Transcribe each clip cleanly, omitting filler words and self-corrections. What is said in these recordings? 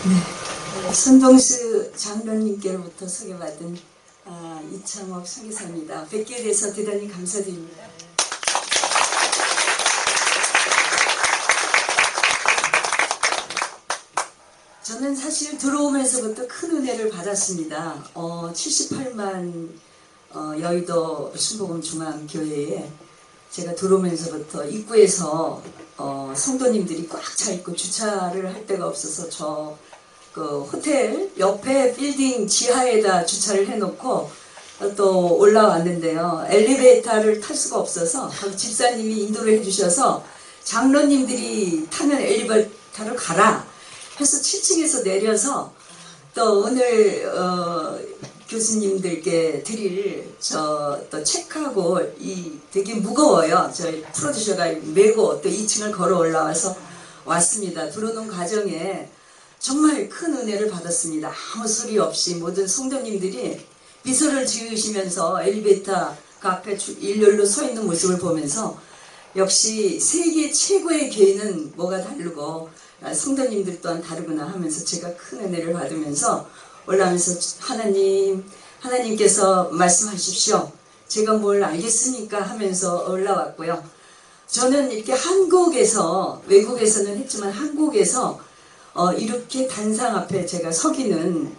네, 손동수 장로님께로부터 소개받은 이창옥 선교사입니다. 뵙게 돼서 대단히 감사드립니다. 저는 사실 들어오면서부터 큰 은혜를 받았습니다. 78만 여의도 순복음중앙교회에 제가 들어오면서부터 입구에서 성도님들이 꽉 차 있고 주차를 할 데가 없어서 그 호텔 옆에 빌딩 지하에다 주차를 해놓고 또 올라왔는데요. 엘리베이터를 탈 수가 없어서 집사님이 인도를 해주셔서 장로님들이 타는 엘리베이터를 가라 해서 7층에서 내려서 또 오늘 교수님들께 드릴 또 책하고 되게 무거워요. 저희 프로듀서가 메고 또 2층을 걸어 올라와서 왔습니다. 들어오는 과정에 정말 큰 은혜를 받았습니다. 아무 소리 없이 모든 성도님들이 미소를 지으시면서 엘리베이터 그 앞에 일렬로 서 있는 모습을 보면서 역시 세계 최고의 교회는 뭐가 다르고 성도님들 또한 다르구나 하면서 제가 큰 은혜를 받으면서 올라오면서 하나님께서 말씀하십시오. 제가 뭘 알겠습니까? 하면서 올라왔고요. 저는 이렇게 한국에서, 외국에서는 했지만 한국에서 이렇게 단상 앞에 제가 서기는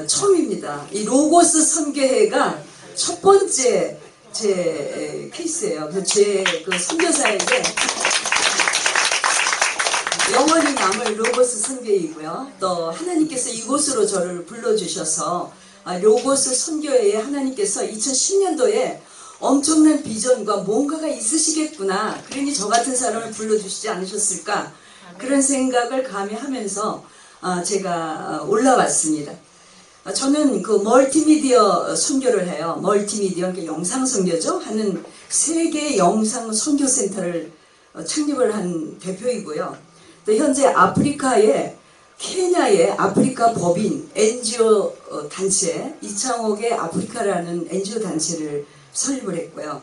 처음입니다. 이 로고스 선교회가 첫 번째 제 케이스예요. 그래서 제 그 선교사에게 영원히 남을 로고스 선교회이고요. 또 하나님께서 이곳으로 저를 불러주셔서 로고스 선교회에 하나님께서 2010년도에 엄청난 비전과 뭔가가 있으시겠구나. 그러니 저 같은 사람을 불러주시지 않으셨을까. 그런 생각을 감히 하면서 제가 올라왔습니다. 저는 그 멀티미디어 선교를 해요. 멀티미디어, 그러니까 영상 선교죠. 하는 세계 영상 선교센터를 창립을 한 대표이고요. 또 현재 아프리카의 케냐의 아프리카 법인 NGO 단체 이창옥의 아프리카라는 NGO 단체를 설립을 했고요.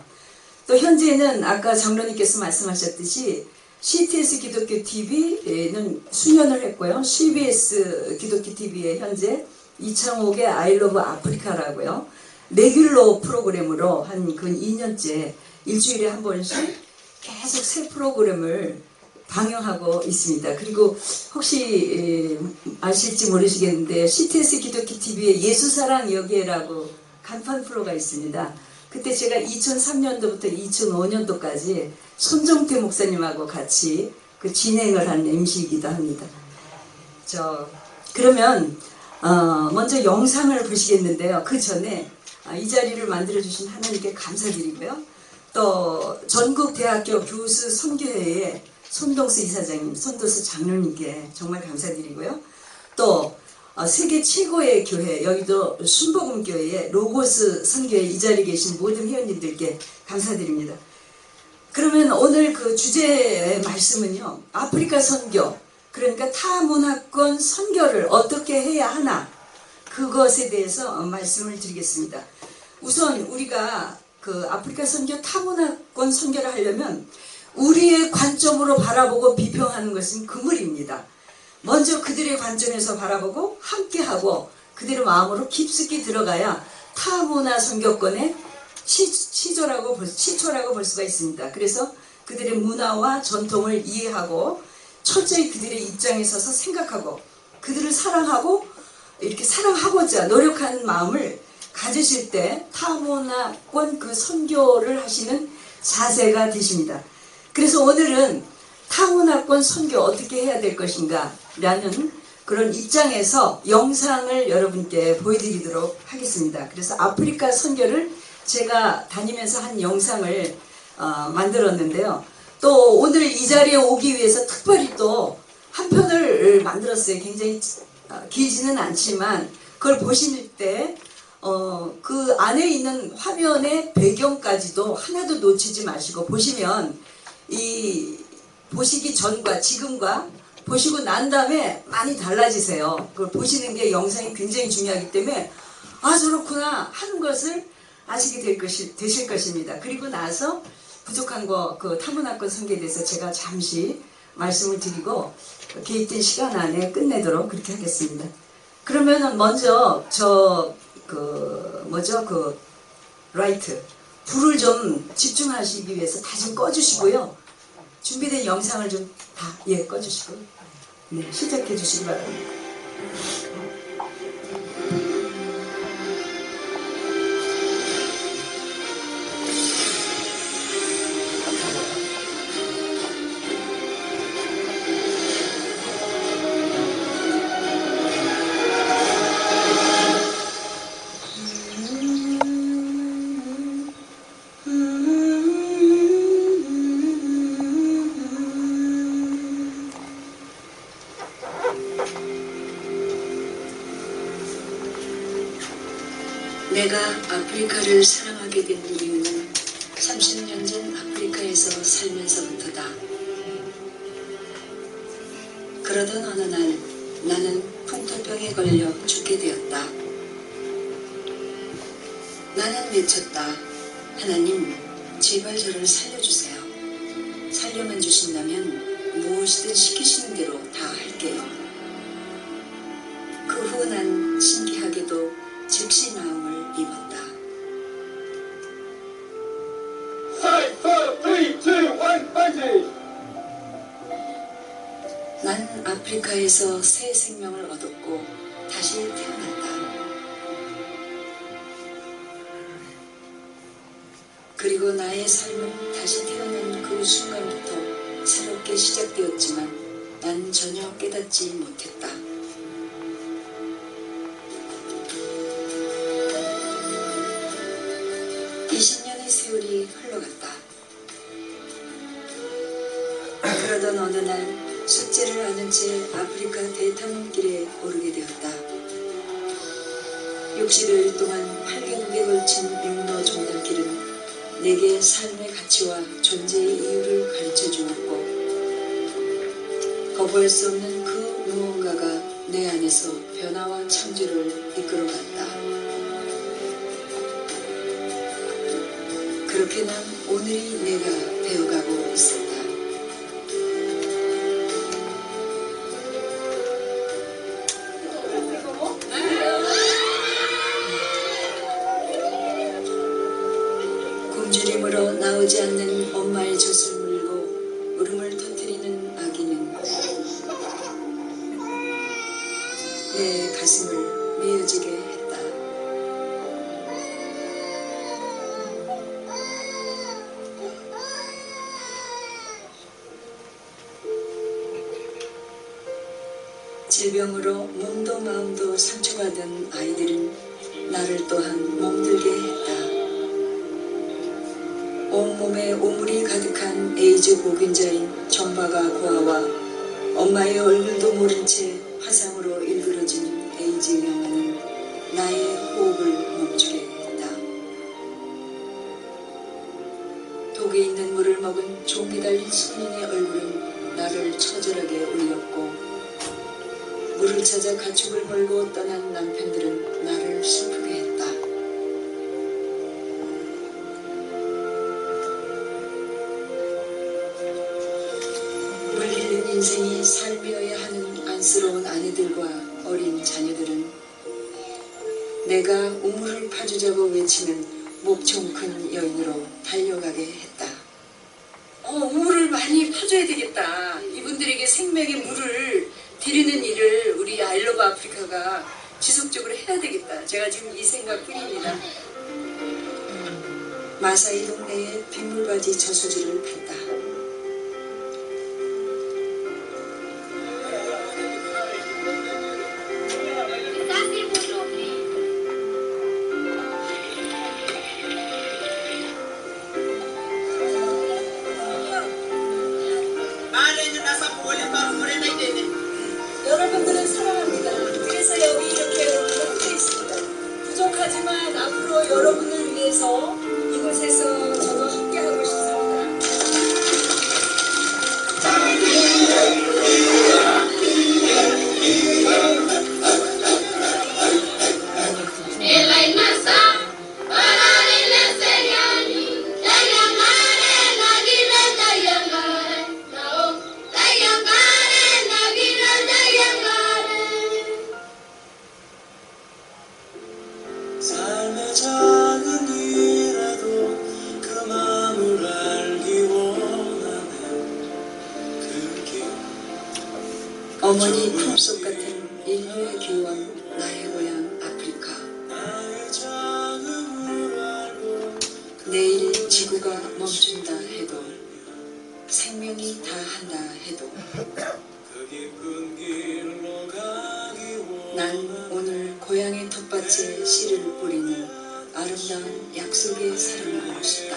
또 현재는 아까 장로님께서 말씀하셨듯이 CTS 기독교 TV는 수년을 했고요. CBS 기독교 TV에 현재 이창옥의 I Love 아프리카라고요. 레귤러 프로그램으로 한 근 2년째 일주일에 한 번씩 계속 새 프로그램을 방영하고 있습니다. 그리고 혹시 아실지 모르시겠는데 CTS 기독교 TV에 예수사랑 여기에라고 간판 프로가 있습니다. 그때 제가 2003년도부터 2005년도까지 손정태 목사님하고 같이 그 진행을 한 MC이기도 합니다. 그러면 먼저 영상을 보시겠는데요. 그 전에 이 자리를 만들어주신 하나님께 감사드리고요. 또 전국대학교 교수 선교회의 손동수 이사장님, 손동수 장로님께 정말 감사드리고요. 또 세계 최고의 교회, 여기도 순복음교회의 로고스 선교회 이 자리에 계신 모든 회원님들께 감사드립니다. 그러면 오늘 그 주제의 말씀은요. 아프리카 선교, 그러니까 타문화권 선교를 어떻게 해야 하나, 그것에 대해서 말씀을 드리겠습니다. 우선 우리가 그 아프리카 선교, 타문화권 선교를 하려면 우리의 관점으로 바라보고 비평하는 것은 금물입니다. 먼저 그들의 관점에서 바라보고 함께하고 그들의 마음으로 깊숙이 들어가야 타문화 선교권의 시초라고 볼 수가 있습니다. 그래서 그들의 문화와 전통을 이해하고 철저히 그들의 입장에 서서 생각하고 그들을 사랑하고 이렇게 사랑하고자 노력하는 마음을 가지실 때 타문화권 그 선교를 하시는 자세가 되십니다. 그래서 오늘은 타문화권 선교 어떻게 해야 될 것인가 라는 그런 입장에서 영상을 여러분께 보여드리도록 하겠습니다. 그래서 아프리카 선교를 제가 다니면서 한 영상을 만들었는데요. 또 오늘 이 자리에 오기 위해서 특별히 또 한 편을 만들었어요. 굉장히 길지는 않지만 그걸 보실 때 그 안에 있는 화면의 배경까지도 하나도 놓치지 마시고 보시면 보시기 전과 지금과 보시고 난 다음에 많이 달라지세요. 그걸 보시는 게 영상이 굉장히 중요하기 때문에 저렇구나 하는 것을 아시게 되실 것입니다. 그리고 나서 부족한 거, 그 타문화권 선교에 대해서 제가 잠시 말씀을 드리고 계획된 시간 안에 끝내도록 그렇게 하겠습니다. 그러면은 먼저 라이트 불을 좀 집중하시기 위해서 다 좀 꺼주시고요. 준비된 영상을 좀 다 꺼주시고 시작해 주시기 바랍니다. 내가 아프리카를 사랑하게 된 이유는 30년 전 아프리카에서 살면서부터다. 그러던 어느 날 나는 풍토병에 걸려 죽게 되었다. 나는 외쳤다. 하나님, 제발 저를 살려주세요. 살려만 주신다면 무엇이든 시키시는 대로 다 할게요. 그 후 난 신기하게도 즉시 나음을 입었다. 5, 4, 3, 2, 1, fighting! 난 아프리카에서 새 생명을 얻었고 다시 태어났다. 그리고 나의 삶은 다시 태어난 그 순간부터 새롭게 시작되었지만 난 전혀 깨닫지 못했다. 20년의 세월이 흘러갔다. 그러던 어느 날 숙제를 안은 채 아프리카 대탐험길에 오르게 되었다. 60일 동안 8개국에 걸친 육로 종달길은 내게 삶의 가치와 존재의 이유를 가르쳐 주었고 거부할 수 없는 그 무언가가 내 안에서 변화와 창조를 이끌어갔다. 그렇게 난 오늘이 내가 되어가고 있었다. 굶주림으로 나오지 않는 엄마의 젖을 물고 울음을 터뜨리는 아기는 내 가슴을 메어지게 했다. 질병으로 몸도 마음도 상처받은 아이들은 나를 또한 몸들게 했다. 온몸에 오물이 가득한 에이즈 보균자인 정바가 고아와 엄마의 얼굴도 모른 채 화상으로 일그러진 에이즈 영혼은 나의 호흡을 멈추게 했다. 독에 있는 물을 먹은 종이 달린 신인의 얼굴은 나를 처절하게 울렸고 물을 찾아 가축을 몰고 떠난 남편들은 나를 슬프게 했다. 물 잃는 인생이 삶이어야 하는 안쓰러운 아내들과 어린 자녀들은 내가 우물을 파주자고 외치는 목청 큰 여인으로 달려가게 했다. 우물을 많이 파줘야 되겠다. 이분들에게 생명의 물을 드리는 일을 우리 아이러브 아프리카가 지속적으로 해야 되겠다. 제가 지금 이 생각뿐입니다. 마사이 동네의 빗물바지 저수지를 봤다. 여러분들은 사랑합니다. 그래서 여기 이렇게 여러분들 함께 있습니다. 부족하지만 앞으로 여러분을 위해서 이곳에서 저도 함께 하고 싶습니다. 어머니 품속 같은 인류의 기원, 나의 고향 아프리카. 내일 지구가 멈춘다 해도, 생명이 다 한다 해도, 난 오늘 고향의 텃밭에 씨를 뿌리는 아름다운 약속의 사람이고 싶다.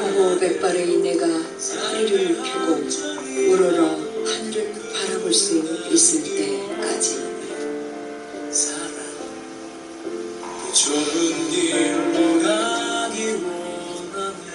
보고 백발의 내가 허리를 펴고 우러러 하늘을 바라볼 수 있을 때까지. 좁은 길로 가기 원하네.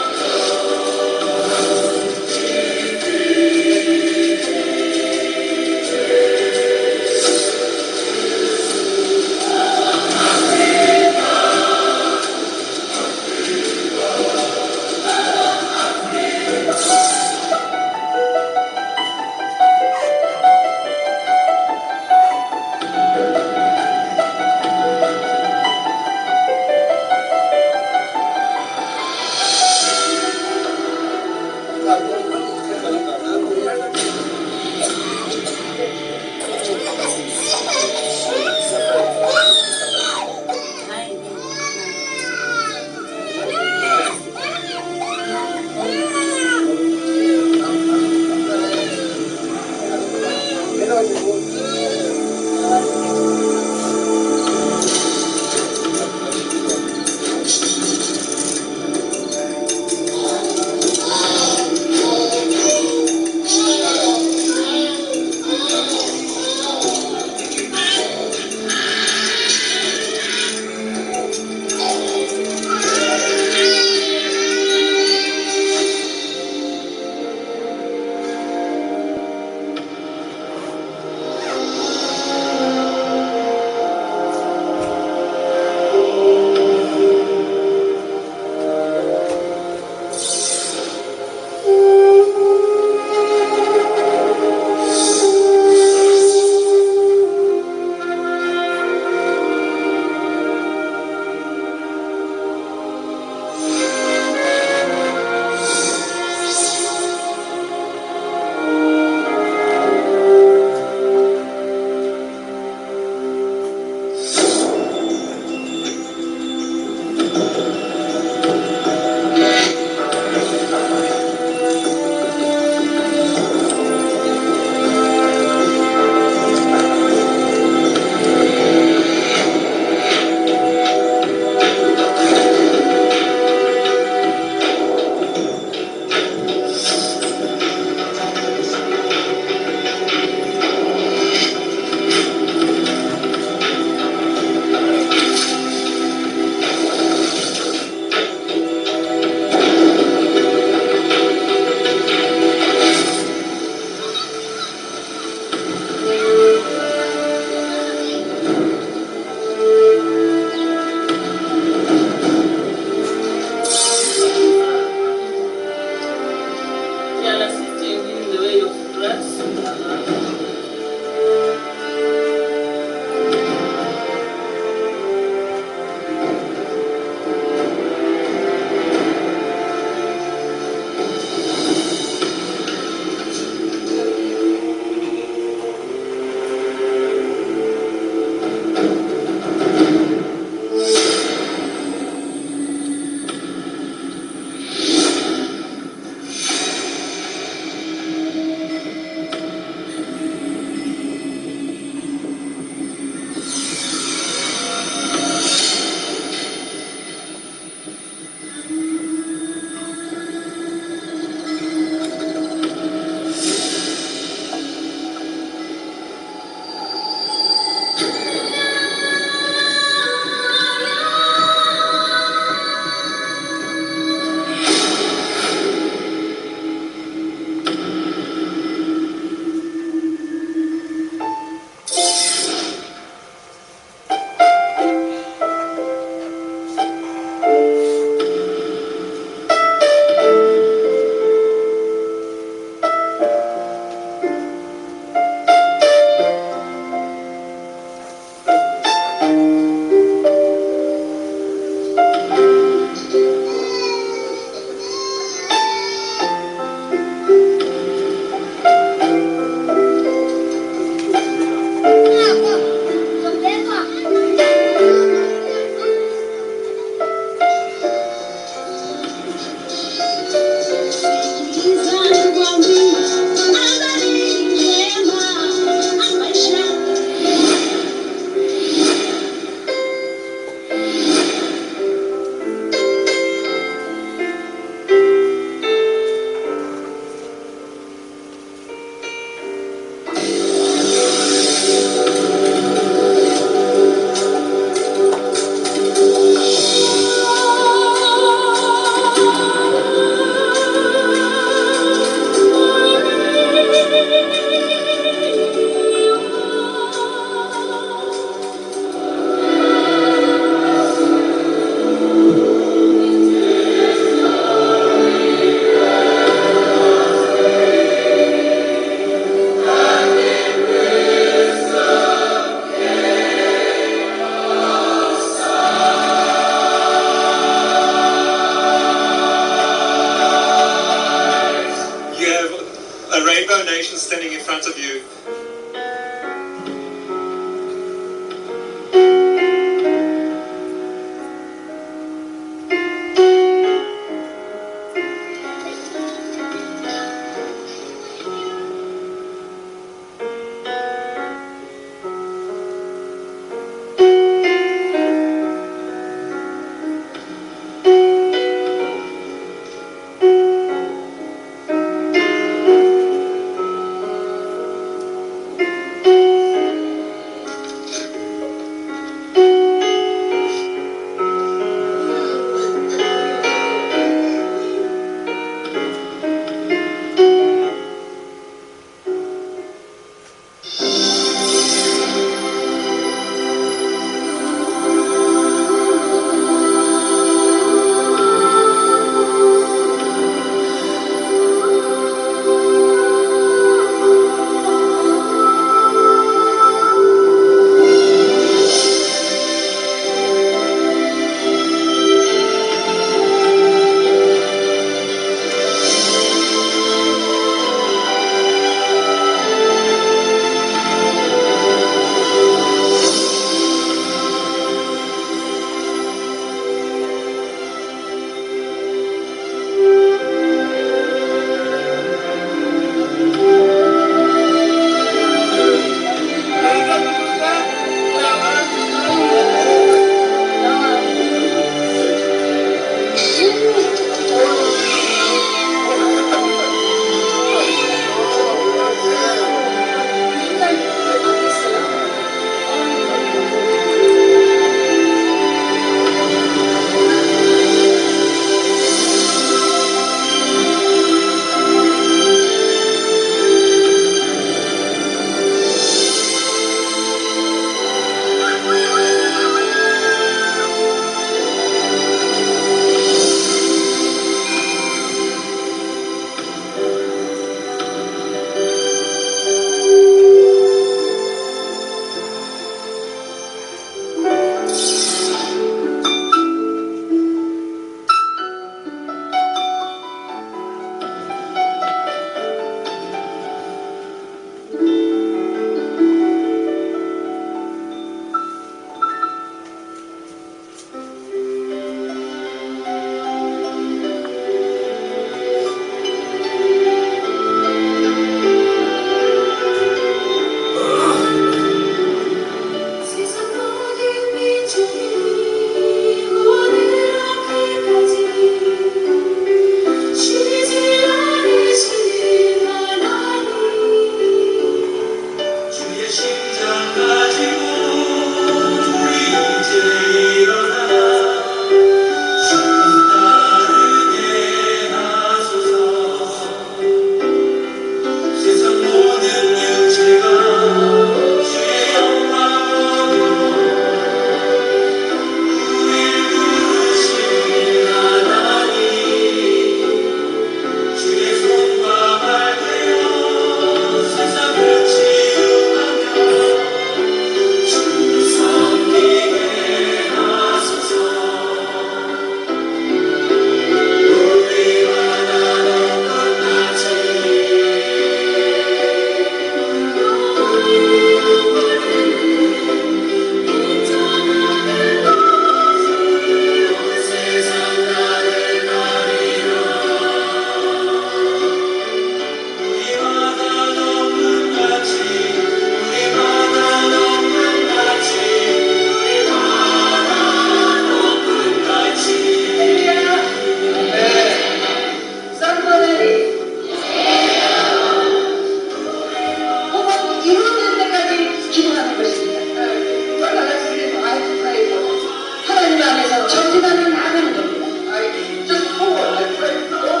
전진하면 나가는 겁니다. I just hope I pray no more.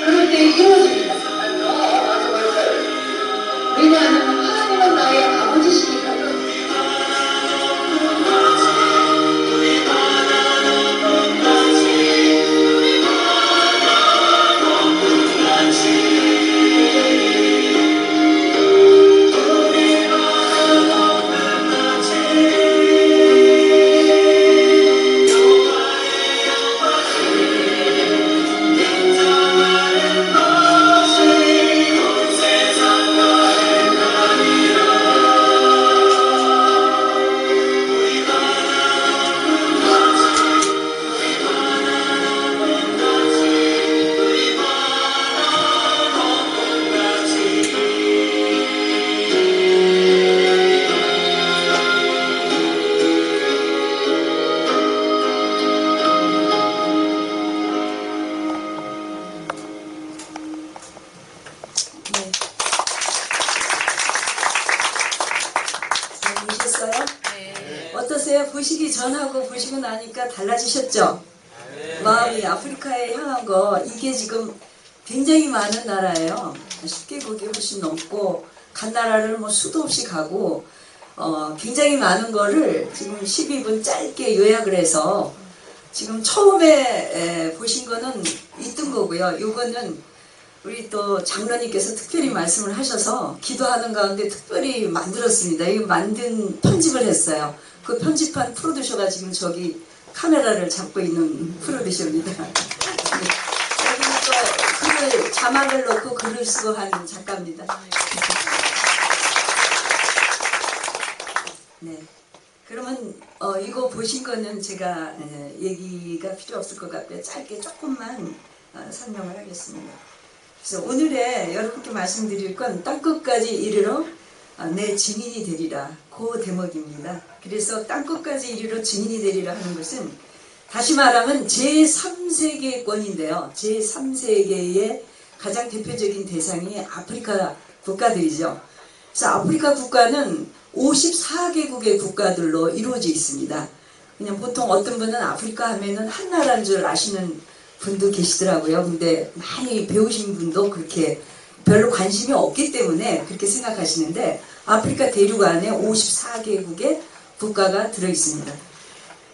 그럴 때 이루어집니다. And God answer my prayer. 왜냐하면 하나님은 나의 아버지시니까요. 네. 잘 보셨어요? 네. 어떠세요? 보시기 전하고 보시고 나니까 달라지셨죠? 마음이 아프리카에 향한 거, 이게 지금 굉장히 많은 나라예요. 10개국이 훨씬 넘고, 간 나라를 뭐 수도 없이 가고, 굉장히 많은 거를 지금 12분 짧게 요약을 해서, 지금 처음에 보신 거는 있던 거고요. 요거는 우리 또 장로님께서 특별히 말씀을 하셔서 기도하는 가운데 특별히 만들었습니다. 이거 만든 편집을 했어요. 그 편집한 프로듀서가 지금 저기 카메라를 잡고 있는 프로듀서입니다. 네. 여기는 또 글을 자막을 넣고 글을 쓰고 하는 작가입니다. 네. 그러면 이거 보신 거는 제가 얘기가 필요 없을 것 같고요. 짧게 조금만 설명을 하겠습니다. 그래서 오늘의 여러분께 말씀드릴 건 땅끝까지 이르러 내 증인이 되리라. 그 대목입니다. 그래서 땅끝까지 이르러 증인이 되리라 하는 것은 다시 말하면 제3세계권인데요. 제3세계의 가장 대표적인 대상이 아프리카 국가들이죠. 그래서 아프리카 국가는 54개국의 국가들로 이루어져 있습니다. 그냥 보통 어떤 분은 아프리카 하면은 한 나라인 줄 아시는 분도 계시더라고요. 근데 많이 배우신 분도 그렇게 별로 관심이 없기 때문에 그렇게 생각하시는데 아프리카 대륙 안에 54개국의 국가가 들어있습니다.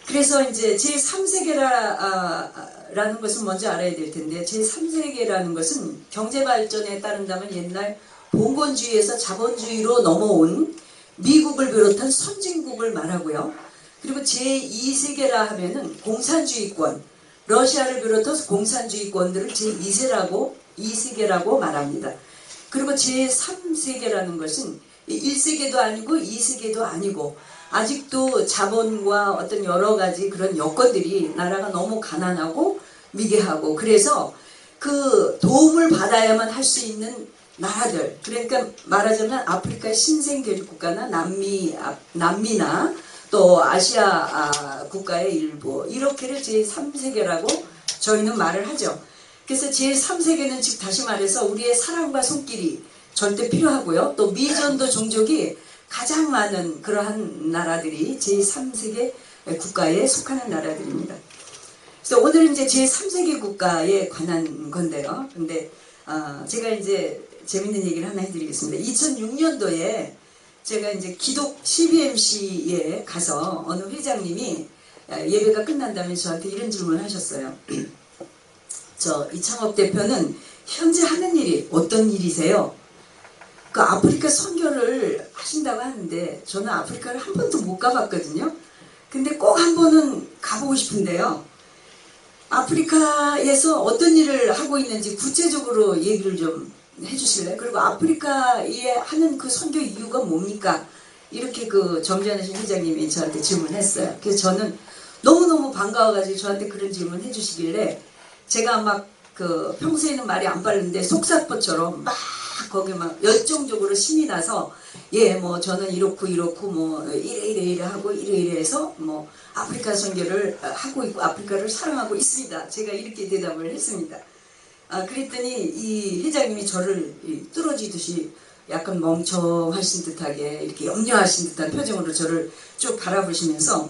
그래서 이제 제3세계라는 것은 먼저 알아야 될 텐데 제3세계라는 것은 경제발전에 따른다면 옛날 봉건주의에서 자본주의로 넘어온 미국을 비롯한 선진국을 말하고요. 그리고 제2세계라 하면은 공산주의권, 러시아를 비롯해서 공산주의권들을 제2세계라고 말합니다. 그리고 제3세계라는 것은 1세계도 아니고 2세계도 아니고 아직도 자본과 어떤 여러 가지 그런 여건들이 나라가 너무 가난하고 미개하고 그래서 그 도움을 받아야만 할 수 있는 나라들, 그러니까 말하자면 아프리카 신생교주국가나 남미나 또 아시아 국가의 일부 이렇게를 제3세계라고 저희는 말을 하죠. 그래서 제3세계는 즉 다시 말해서 우리의 사랑과 손길이 절대 필요하고요. 또 미전도 종족이 가장 많은 그러한 나라들이 제3세계 국가에 속하는 나라들입니다. 그래서 오늘은 이제 제3세계 국가에 관한 건데요. 근데 제가 이제 재밌는 얘기를 하나 해드리겠습니다. 2006년도에 제가 이제 기독 CBMC에 가서 어느 회장님이 예배가 끝난 다음에 저한테 이런 질문을 하셨어요. 저 이창업 대표는 현재 하는 일이 어떤 일이세요? 그 아프리카 선교를 하신다고 하는데 저는 아프리카를 한 번도 못 가봤거든요. 근데 꼭 한 번은 가보고 싶은데요. 아프리카에서 어떤 일을 하고 있는지 구체적으로 얘기를 좀 해주실래요? 그리고 아프리카에 하는 그 선교 이유가 뭡니까? 이렇게 그 정전하신 회장님이 저한테 질문했어요. 그래서 저는 너무너무 반가워가지고 저한테 그런 질문 해주시길래 제가 막 그 평소에는 말이 안 빠른데 속사포처럼 막 거기 막 열정적으로 신이 나서 예 뭐 저는 이렇고 뭐 이래 하고 이래 해서 뭐 아프리카 선교를 하고 있고 아프리카를 사랑하고 있습니다. 제가 이렇게 대답을 했습니다. 그랬더니 이 회장님이 저를 뚫어지듯이 약간 멍청하신 듯하게 이렇게 염려하신 듯한 표정으로 저를 쭉 바라보시면서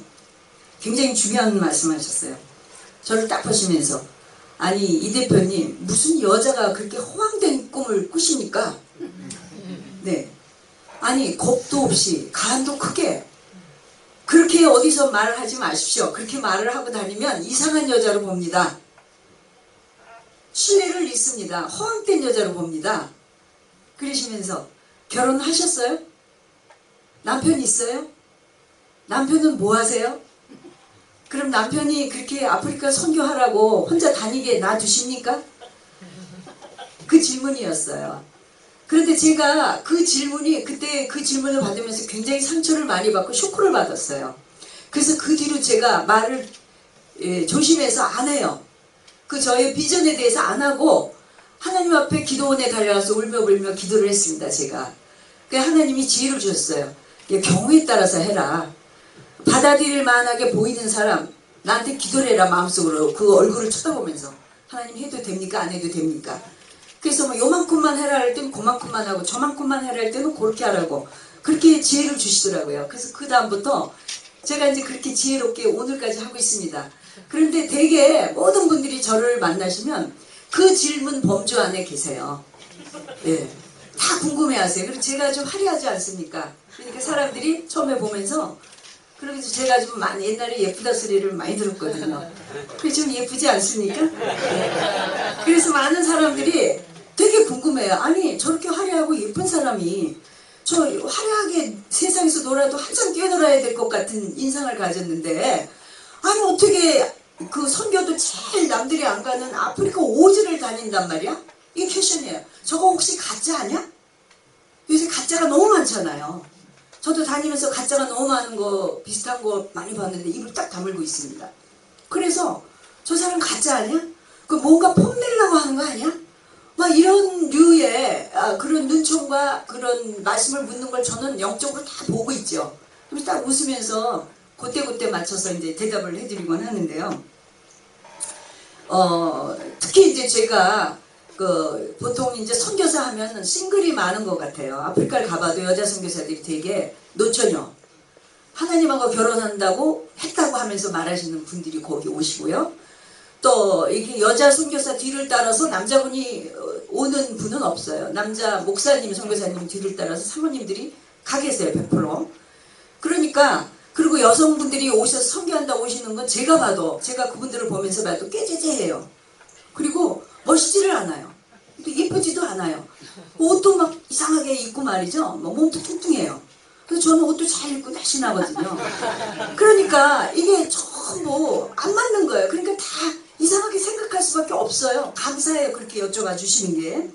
굉장히 중요한 말씀하셨어요. 저를 딱 보시면서 아니 이 대표님 무슨 여자가 그렇게 허황된 꿈을 꾸십니까? 네. 아니 겁도 없이 간도 크게 그렇게 어디서 말을 하지 마십시오. 그렇게 말을 하고 다니면 이상한 여자로 봅니다. 신뢰를 잃습니다. 허황된 여자로 봅니다. 그러시면서 결혼하셨어요? 남편 있어요? 남편은 뭐 하세요? 그럼 남편이 그렇게 아프리카 선교하라고 혼자 다니게 놔두십니까? 그 질문이었어요. 그런데 제가 그때 그 질문을 받으면서 굉장히 상처를 많이 받고 쇼크를 받았어요. 그래서 그 뒤로 제가 말을 조심해서 안 해요. 그 저의 비전에 대해서 안 하고 하나님 앞에 기도원에 달려가서 울며 기도를 했습니다. 제가. 그러니까 하나님이 지혜를 주셨어요. 경우에 따라서 해라. 받아들일 만하게 보이는 사람 나한테 기도를 해라. 마음속으로 그 얼굴을 쳐다보면서 하나님 해도 됩니까? 안 해도 됩니까? 그래서 뭐 요만큼만 해라 할 때는 그만큼만 하고 저만큼만 해라 할 때는 그렇게 하라고 그렇게 지혜를 주시더라고요. 그래서 그 다음부터 제가 이제 그렇게 지혜롭게 오늘까지 하고 있습니다. 그런데 되게 모든 분들이 저를 만나시면 그 질문 범주 안에 계세요. 예, 다 궁금해하세요. 그리고 제가 좀 화려하지 않습니까? 그러니까 사람들이 처음에 보면서 그러면서 제가 좀 많이 옛날에 예쁘다 소리를 많이 들었거든요. 그게 좀 예쁘지 않습니까? 네. 그래서 많은 사람들이 되게 궁금해요. 아니 저렇게 화려하고 예쁜 사람이 저 화려하게 세상에서 놀아도 한참 뛰어놀아야 될 것 같은 인상을 가졌는데 아니 어떻게 그 선교도 제일 남들이 안 가는 아프리카 오지를 다닌단 말이야? 이게 퀘션이에요. 저거 혹시 가짜 아니야? 요새 가짜가 너무 많잖아요. 저도 다니면서 가짜가 너무 많은 거 비슷한 거 많이 봤는데 입을 딱 다물고 있습니다. 그래서 저 사람 가짜 아니야? 그 뭔가 폼내려고 하는 거 아니야? 막 이런 류의 그런 눈총과 그런 말씀을 묻는 걸 저는 영적으로 다 보고 있죠. 그래서 딱 웃으면서 그때 맞춰서 이제 대답을 해드리곤 하는데요. 특히 이제 제가 보통 이제 선교사 하면 싱글이 많은 것 같아요. 아프리카를 가봐도 여자 선교사들이 되게 노처녀 하나님하고 결혼한다고 했다고 하면서 말하시는 분들이 거기 오시고요. 또 이렇게 여자 선교사 뒤를 따라서 남자분이 오는 분은 없어요. 남자 목사님, 선교사님 뒤를 따라서 사모님들이 가 계세요. 100%. 그러니까 그리고 여성분들이 오셔서 선교한다고 오시는 건 제가 봐도 제가 그분들을 보면서 봐도 깨재재해요. 그리고 멋있지를 않아요. 또 예쁘지도 않아요. 옷도 막 이상하게 입고 말이죠. 뭐 몸도 뚱뚱해요. 그래서 저는 옷도 잘 입고 날씬하거든요. 그러니까 이게 전부 안 맞는 거예요. 그러니까 다 이상하게 생각할 수밖에 없어요. 감사해요. 그렇게 여쭤봐 주시는 게.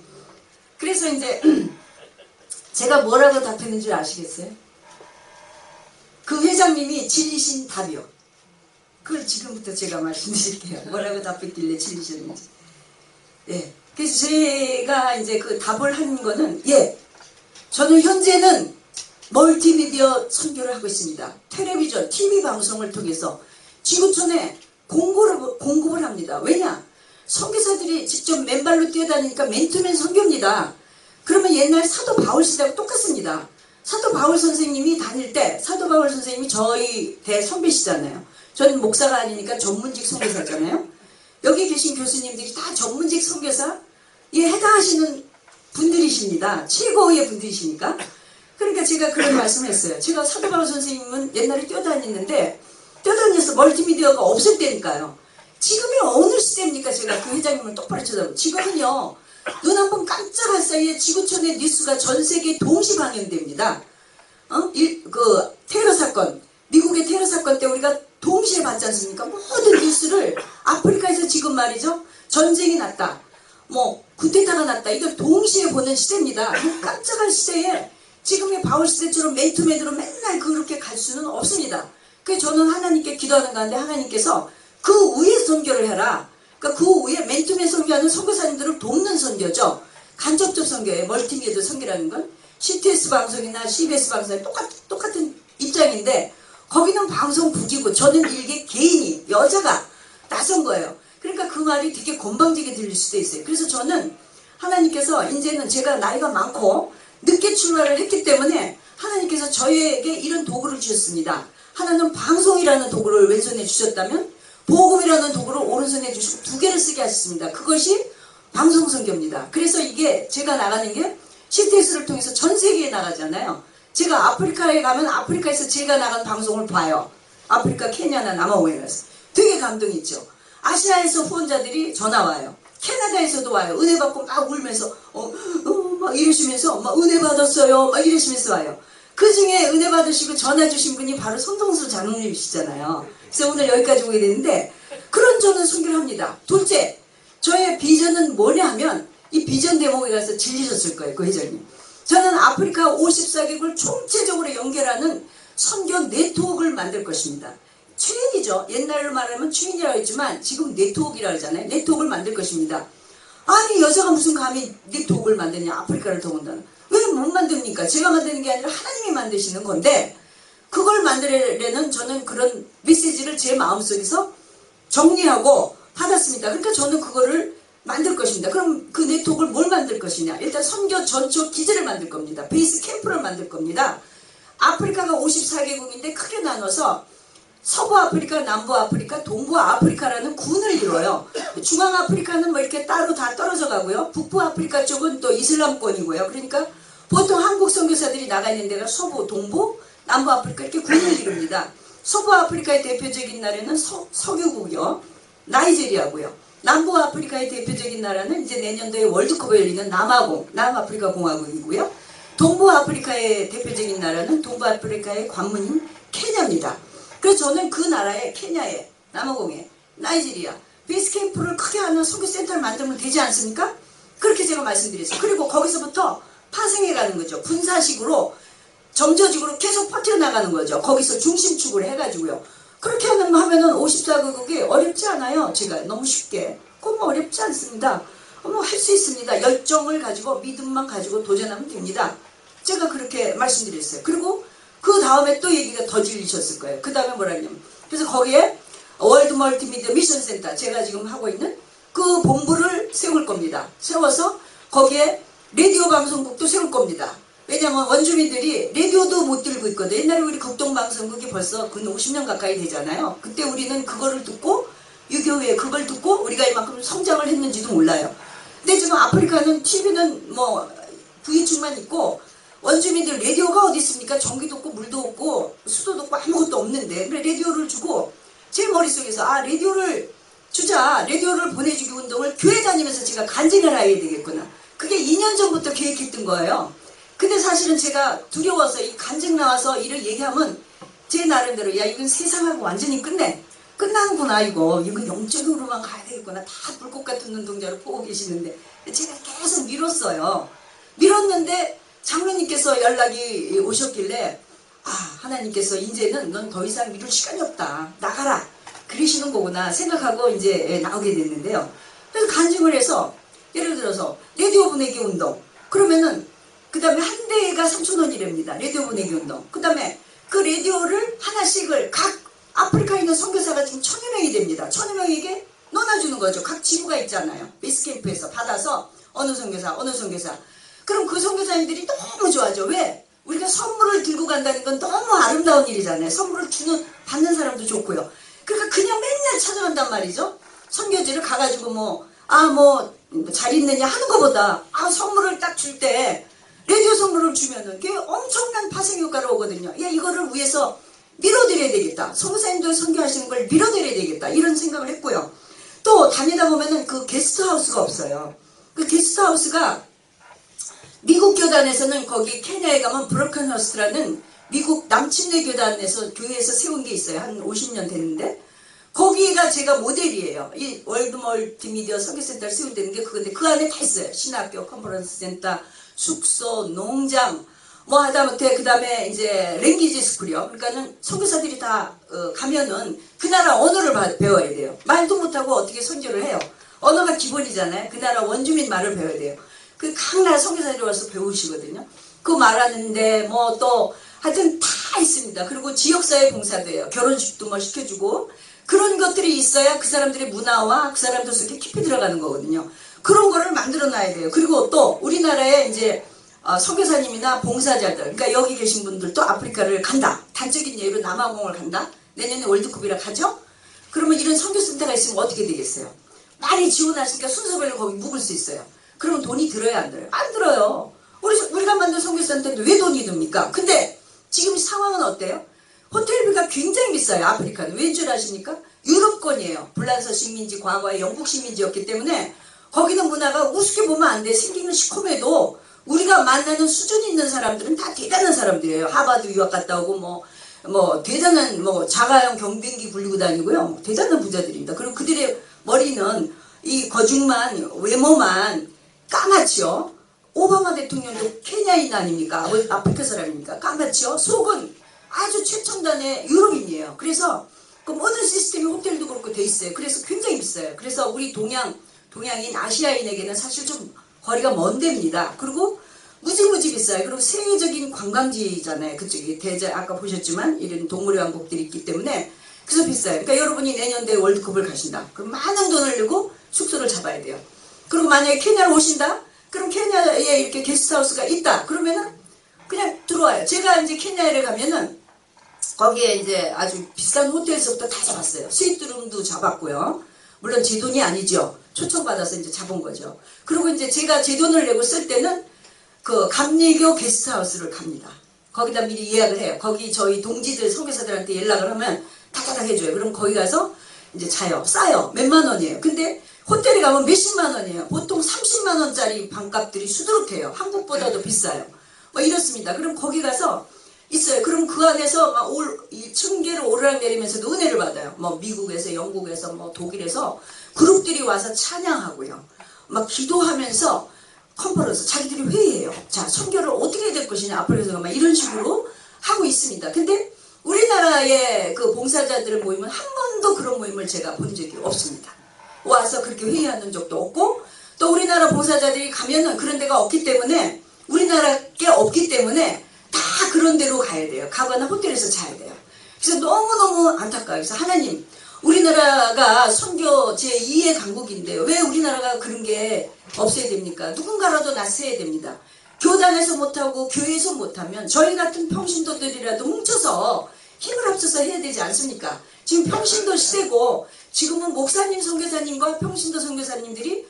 그래서 이제 제가 뭐라고 답했는지 아시겠어요? 그 회장님이 진리신 답이요. 그걸 지금부터 제가 말씀드릴게요. 뭐라고 답했길래 진리셨는지. 예. 그래서 제가 이제 그 답을 한 거는, 저는 현재는 멀티미디어 선교를 하고 있습니다. 텔레비전, TV 방송을 통해서 지구촌에 공급을 합니다. 왜냐? 선교사들이 직접 맨발로 뛰어다니니까 맨투맨 선교입니다. 그러면 옛날 사도 바울 시대하고 똑같습니다. 사도 바울 선생님이 다닐 때 사도 바울 선생님이 저희 대 선배시잖아요. 저는 목사가 아니니까 전문직 선교사잖아요. 여기 계신 교수님들이 다 전문직 선교사에 해당하시는 분들이십니다. 최고의 분들이시니까. 그러니까 제가 그런 말씀을 했어요. 제가 사도 바울 선생님은 옛날에 뛰어다녀서 멀티미디어가 없을 때니까요. 지금이 어느 시대입니까? 제가 그 회장님을 똑바로 쳐다보고. 지금은요. 눈 한 번 깜짝할 사이에 지구촌의 뉴스가 전 세계에 동시 방영됩니다. 테러 사건, 미국의 테러 사건 때 우리가 동시에 봤지 않습니까? 모든 뉴스를 아프리카에서 지금 말이죠. 전쟁이 났다. 뭐 쿠데타가 났다. 이걸 동시에 보는 시대입니다. 그 깜짝할 시대에 지금의 바울 시대처럼 맨투맨으로 맨날 그렇게 갈 수는 없습니다. 그래서 저는 하나님께 기도하는 가운데 하나님께서 그 위에 선교를 해라. 그러니까 그 위에 맨투맨 선교하는 선교사님들을 돕는 선교죠. 간접적 선교예요. 멀티미디어 선교라는 건 CTS 방송이나 CBS 방송이 똑같은 입장인데 거기는 방송국이고 저는 일개 개인이 여자가 나선 거예요. 그러니까 그 말이 되게 건방지게 들릴 수도 있어요. 그래서 저는 하나님께서 이제는 제가 나이가 많고 늦게 출발을 했기 때문에 하나님께서 저에게 이런 도구를 주셨습니다. 하나는 방송이라는 도구를 왼손에 주셨다면 복음이라는 도구를 오른손에 주시고 두 개를 쓰게 하셨습니다. 그것이 방송 선교입니다. 그래서 이게 제가 나가는 게 CTS를 통해서 전 세계에 나가잖아요. 제가 아프리카에 가면 아프리카에서 제가 나간 방송을 봐요. 아프리카 케냐나 남아공에서 되게 감동이 있죠. 아시아에서 후원자들이 전화 와요. 캐나다에서도 와요. 은혜 받고 막 울면서 막 이러시면서 막 은혜 받았어요. 막 이러시면서 와요. 그 중에 은혜 받으시고 전화 주신 분이 바로 손동수 장로님이시잖아요. 그래서 오늘 여기까지 오게 되는데 그런 저는 선교를 합니다. 둘째, 저의 비전은 뭐냐 하면 이 비전 대목에 가서 질리셨을 거예요. 그 회장님. 저는 아프리카 54개국을 총체적으로 연결하는 선교 네트워크를 만들 것입니다. 추인이죠. 옛날로 말하면 추인이라고 했지만 지금 네트워크라고 하잖아요. 네트워크를 만들 것입니다. 아니 여자가 무슨 감히 네트워크를 만드냐. 아프리카를 더군다나. 왜 못 만듭니까? 제가 만드는 게 아니라 하나님이 만드시는 건데 그걸 만들려는 저는 그런 메시지를 제 마음속에서 정리하고 받았습니다. 그러니까 저는 그거를 만들 것입니다. 그럼 그 네트워크를 뭘 만들 것이냐. 일단 선교 전초 기지를 만들 겁니다. 베이스 캠프를 만들 겁니다. 아프리카가 54개국인데 크게 나눠서 서부 아프리카, 남부 아프리카, 동부 아프리카라는 군을 이뤄요. 중앙 아프리카는 뭐 이렇게 따로 다 떨어져 가고요. 북부 아프리카 쪽은 또 이슬람권이고요. 그러니까 보통 한국 선교사들이 나가 있는 데가 서부, 동부, 남부 아프리카 이렇게 군을 이룹니다. 서부 아프리카의 대표적인 나라는 석유국이요. 나이지리아고요. 남부 아프리카의 대표적인 나라는 이제 내년도에 월드컵에 열리는 남아프리카 공화국이고요. 동부 아프리카의 대표적인 나라는 동부 아프리카의 관문인 케냐입니다. 그래서 저는 그 나라에 케냐에 남아공에 나이지리아 베이스캠프를 크게 하는 선교센터를 만들면 되지 않습니까? 그렇게 제가 말씀드렸어요. 그리고 거기서부터 파생해 가는 거죠. 분사식으로 점저직으로 계속 퍼뜨려나가는 거죠. 거기서 중심축을 해가지고요. 그렇게 하면은 54개국이 어렵지 않아요. 제가 너무 쉽게. 그건 뭐 어렵지 않습니다. 뭐 할 수 있습니다. 열정을 가지고 믿음만 가지고 도전하면 됩니다. 제가 그렇게 말씀드렸어요. 그리고 그 다음에 또 얘기가 더 질리셨을 거예요. 그 다음에 뭐라냐면 그래서 거기에 월드 멀티미디어 미션 센터 제가 지금 하고 있는 그 본부를 세울 겁니다. 세워서 거기에 라디오 방송국도 세울 겁니다. 왜냐면 원주민들이 라디오도 못 들고 있거든. 옛날에 우리 극동방송국이 벌써 근 50년 가까이 되잖아요. 그때 우리는 그거를 듣고 유교회 그걸 듣고 우리가 이만큼 성장을 했는지도 몰라요. 근데 지금 아프리카는 TV는 뭐 부유층만 있고 원주민들 라디오가 어디 있습니까? 전기도 없고 물도 없고 수도도 없고 아무것도 없는데 그래 라디오를 주고 제 머릿속에서 라디오를 주자. 라디오를 보내주기 운동을 교회 다니면서 제가 간증을 해야 되겠구나. 그게 2년 전부터 계획했던 거예요. 근데 사실은 제가 두려워서 이 간증 나와서 이를 얘기하면 제 나름대로 야 이건 세상하고 완전히 끝나는구나 이건 영적으로만 가야 되겠구나. 다 불꽃 같은 눈동자로 보고 계시는데 제가 계속 미뤘어요. 미뤘는데 장로님께서 연락이 오셨길래 하나님께서 이제는 넌 더 이상 미룰 시간이 없다. 나가라. 그러시는 거구나 생각하고 이제 나오게 됐는데요. 그래서 간증을 해서 예를 들어서 라디오 보내기 운동 그러면은 그 다음에 한 대가 3,000원이랍니다. 라디오 보내기 운동. 그 다음에 그 라디오를 하나씩을 각 아프리카에 있는 선교사가 지금 1,000여 명이 됩니다. 1,000여 명에게 나눠주는 거죠. 각 지부가 있잖아요. 베이스캠프에서 받아서 어느 선교사. 그럼 그 선교사님들이 너무 좋아하죠. 왜? 우리가 선물을 들고 간다는 건 너무 아름다운 일이잖아요. 선물을 받는 사람도 좋고요. 그러니까 그냥 맨날 찾아간단 말이죠. 선교지를 가가지고 잘 있느냐 하는 것보다 선물을 딱 줄 때 라디오 선물을 주면은 그게 엄청난 파생 효과가 오거든요. 야 이거를 위해서 밀어드려야 되겠다. 선교사님들 선교하시는 걸 밀어드려야 되겠다. 이런 생각을 했고요. 또 다니다 보면은 그 게스트하우스가 없어요. 그 게스트하우스가 미국 교단에서는 거기 케냐에 가면 브로큰허스트라는 미국 남침내 교회에서 세운 게 있어요. 한 50년 됐는데 거기가 제가 모델이에요. 이 월드 멀티미디어 선교센터를 세운다는 게 그건데 그 안에 다 있어요. 신학교, 컨퍼런스 센터, 숙소, 농장 뭐 하다못해 그 다음에 이제 랭귀지 스쿨이요. 그러니까는 선교사들이 다 가면은 그 나라 언어를 배워야 돼요. 말도 못하고 어떻게 선교를 해요. 언어가 기본이잖아요. 그 나라 원주민 말을 배워야 돼요. 그 각 나라 선교사들이 와서 배우시거든요. 그 말하는데 뭐 또 하여튼 다 있습니다. 그리고 지역사회 봉사도 해요. 결혼식도 뭐 시켜주고 그런 것들이 있어야 그 사람들의 문화와 그 사람들 속에 깊이 들어가는 거거든요. 그런 거를 만들어 놔야 돼요. 그리고 또 우리나라에 이제 선교사님이나 봉사자들, 그러니까 여기 계신 분들도 아프리카를 간다. 단적인 예로 남아공을 간다. 내년에 월드컵이라 가죠? 그러면 이런 선교센터가 있으면 어떻게 되겠어요? 많이 지원하시니까 순서별로 거기 묵을 수 있어요. 그러면 돈이 들어야 안 들어요? 안 들어요. 우리가 만든 선교센터인데 왜 돈이 듭니까? 근데 지금 상황은 어때요? 호텔비가 굉장히 비싸요. 아프리카는. 왠 줄 아십니까? 유럽권이에요. 불란서 식민지, 과거에 영국 식민지였기 때문에 거기는 문화가 우습게 보면 안 돼. 생기는 시커매도 우리가 만나는 수준 있는 사람들은 다 대단한 사람들이에요. 하버드 유학 갔다 오고 대단한 자가용 경비행기 굴리고 다니고요. 대단한 부자들입니다. 그리고 그들의 머리는 이 거중만 외모만 까맣지요. 오바마 대통령도 케냐인 아닙니까? 아프리카 사람입니까? 까맣지요. 속은 아주 최첨단의 유럽인이에요. 그래서 그 모든 시스템이 호텔도 그렇고 돼 있어요. 그래서 굉장히 비싸요. 그래서 우리 동양인 아시아인에게는 사실 좀 거리가 먼 데입니다. 그리고 무지무지 비싸요. 그리고 세계적인 관광지잖아요. 그쪽이 아까 보셨지만 이런 동물의 왕국들이 있기 때문에 그래서 비싸요. 그러니까 여러분이 내년도에 월드컵을 가신다. 그럼 많은 돈을 내고 숙소를 잡아야 돼요. 그리고 만약에 케냐를 오신다? 그럼 케냐에 이렇게 게스트하우스가 있다. 그러면은 그냥 들어와요. 제가 이제 케냐에 가면은 거기에 이제 아주 비싼 호텔에서부터 다 잡았어요. 스위트룸도 잡았고요. 물론 제 돈이 아니죠. 초청받아서 이제 잡은 거죠. 그리고 이제 제가 제 돈을 내고 쓸 때는 그 감리교 게스트하우스를 갑니다. 거기다 미리 예약을 해요. 거기 저희 동지들 선교사들한테 연락을 하면 다다닥 해줘요. 그럼 거기 가서 이제 자요. 싸요. 몇만 원이에요. 근데 호텔에 가면 몇십만 원이에요. 보통 30만 원짜리 방값들이 수두룩해요. 한국보다도 비싸요. 이렇습니다. 그럼 거기 가서 있어요. 그럼 그 안에서 막 층계를 오르락내리면서도 은혜를 받아요. 미국에서, 영국에서, 독일에서 그룹들이 와서 찬양하고요. 막 기도하면서 컨퍼런스, 자기들이 회의해요. 자, 선교를 어떻게 해야 될 것이냐, 앞으로서 막 이런 식으로 하고 있습니다. 근데 우리나라의 그 봉사자들의 모임은 한 번도 그런 모임을 제가 본 적이 없습니다. 와서 그렇게 회의하는 적도 없고, 또 우리나라 봉사자들이 가면은 그런 데가 없기 때문에, 우리나라 게 없기 때문에 다 그런 데로 가야 돼요. 가거나 호텔에서 자야 돼요. 그래서 너무너무 안타까워요. 그래서 하나님, 우리나라가 선교 제2의 강국인데요. 왜 우리나라가 그런 게 없어야 됩니까? 누군가라도 나서야 됩니다. 교단에서 못하고 교회에서 못하면 저희 같은 평신도들이라도 뭉쳐서 힘을 합쳐서 해야 되지 않습니까? 지금 평신도 시대고 지금은 목사님 선교사님과 평신도 선교사님들이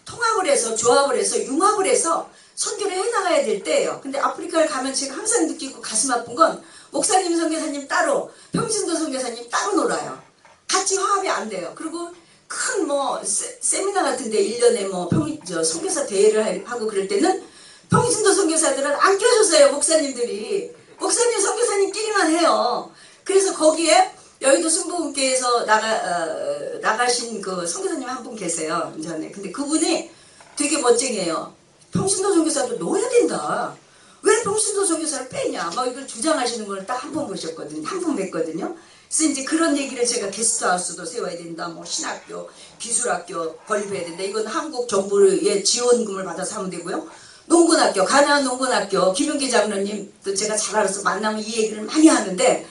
통합을 해서 조합을 해서 융합을 해서 선교를 해나가야 될 때예요. 근데 아프리카를 가면 제가 항상 느끼고 가슴 아픈 건 목사님 선교사님 따로 평신도 선교사님 따로 놀아요. 같이 화합이 안 돼요. 그리고 큰 세미나 같은데 1년에 선교사 대회를 하고 그럴 때는 평신도 선교사들은 안 껴줬어요. 목사님들이. 목사님 선교사님끼리만 해요. 그래서 거기에 여의도 순복음교회에서 나가신 그 선교사님 한 분 계세요. 전에. 근데 그분이 되게 멋쟁이에요. 평신도 선교사도 넣어야 된다. 왜 평신도 선교사를 빼냐? 이걸 주장하시는 걸 딱 한 번 보셨거든요. 한 번 뵀거든요. 그래서 이제 그런 얘기를 제가 게스트하우스도 세워야 된다. 신학교, 기술학교 건립해야 된다. 이건 한국 정부의 지원금을 받아서 하면 되고요. 농군학교, 가나안 농군학교, 김윤기 장로님도 제가 잘 알아서 만나면 이 얘기를 많이 하는데,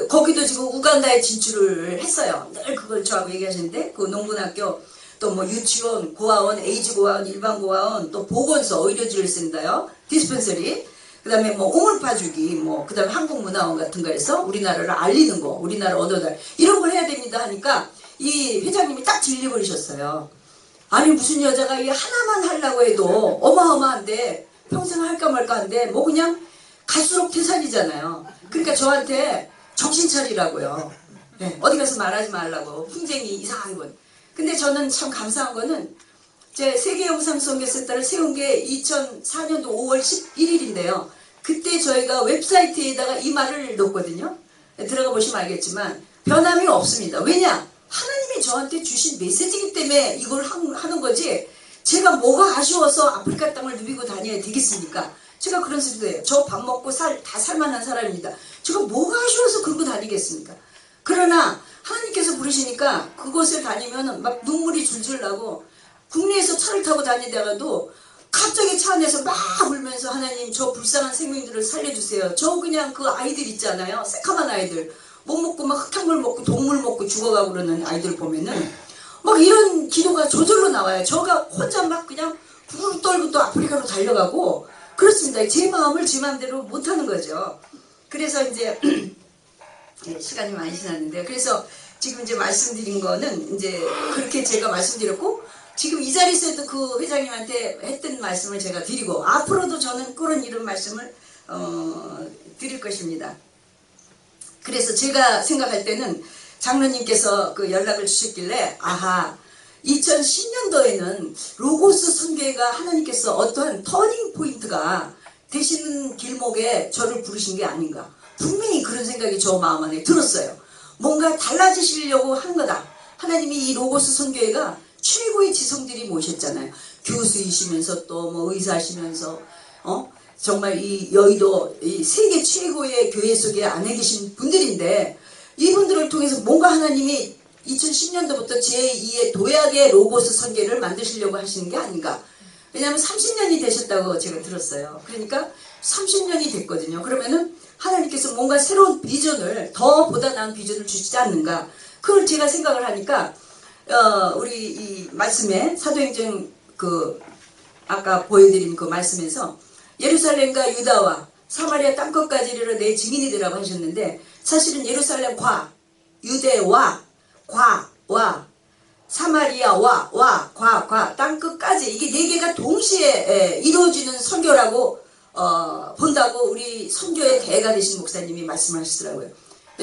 거기도 지금 우간다에 진출을 했어요. 늘 그걸 저하고 얘기하시는데, 그 농군학교, 또 유치원, 고아원, 에이즈 고아원, 일반 고아원, 또 보건소, 의료지를 쓴다요. 디스펜서리. 그 다음에 오물파주기, 그 다음에 한국문화원 같은 거에서 우리나라를 알리는 거, 우리나라 얻어다, 이런 걸 해야 됩니다 하니까 이 회장님이 딱 질려버리셨어요. 아니, 무슨 여자가 이 하나만 하려고 해도 어마어마한데, 평생 할까 말까 한데, 그냥 갈수록 태산이잖아요. 그러니까 저한테 정신 차리라고요. 네, 어디 가서 말하지 말라고. 풍쟁이 이상한 건. 근데 저는 참 감사한 거는, 제 세계영상선교센터를 세운 게 2004년도 5월 11일인데요. 그때 저희가 웹사이트에다가 이 말을 넣었거든요. 들어가 보시면 알겠지만 변함이 없습니다. 왜냐? 하나님이 저한테 주신 메시지이기 때문에 이걸 하는 거지, 제가 뭐가 아쉬워서 아프리카 땅을 누비고 다녀야 되겠습니까? 제가 그런 소리도 해요. 저 밥 먹고 다 살만한 사람입니다. 제가 뭐가 아쉬워서 그러고 다니겠습니까? 그러나 하나님께서 부르시니까 그곳을 다니면 막 눈물이 줄줄 나고, 국내에서 차를 타고 다니다가도 갑자기 차 안에서 막 울면서, 하나님, 저 불쌍한 생명들을 살려주세요. 저 그냥 그 아이들 있잖아요. 새카만 아이들. 못 먹고 막 흙탕물 먹고 동물 먹고 죽어가고 그러는 아이들 보면은 막 이런 기도가 저절로 나와요. 저가 혼자 막 그냥 부르르 떨고 또 아프리카로 달려가고, 그렇습니다. 제 마음을 제 마음대로 못하는 거죠. 그래서 이제 네, 시간이 많이 지났는데, 그래서 지금 이제 말씀드린 거는 이제 그렇게 제가 말씀드렸고, 지금 이 자리에서도 그 회장님한테 했던 말씀을 제가 드리고, 앞으로도 저는 그런 이런 말씀을 드릴 것입니다. 그래서 제가 생각할 때는 장로님께서 그 연락을 주셨길래, 아하, 2010년도에는 로고스 선교회가 하나님께서 어떠한 터닝 포인트가 되시는 길목에 저를 부르신 게 아닌가. 분명히 그런 생각이 저 마음 안에 들었어요. 뭔가 달라지시려고 한 거다. 하나님이 이 로고스 선교회가 최고의 지성들이 모셨잖아요. 교수이시면서 또 뭐 의사시면서 정말 이 여의도 이 세계 최고의 교회 속에 안에 계신 분들인데, 이분들을 통해서 뭔가 하나님이 2010년도부터 제2의 도약의 로고스 선교를 만드시려고 하시는 게 아닌가. 왜냐하면 30년이 되셨다고 제가 들었어요. 그러니까 30년이 됐거든요. 그러면은 하나님께서 뭔가 새로운 비전을, 더 보다 나은 비전을 주시지 않는가. 그걸 제가 생각을 하니까 우리 이 말씀에 사도행전 그 아까 보여드린 그 말씀에서 예루살렘과 유다와 사마리아 땅끝까지 이르러 내 증인이 되라고 하셨는데, 사실은 예루살렘과 유대와 과와 사마리아와 과 땅끝까지, 이게 네 개가 동시에 이루어지는 선교라고 본다고 우리 선교의 대가 되신 목사님이 말씀하시더라고요.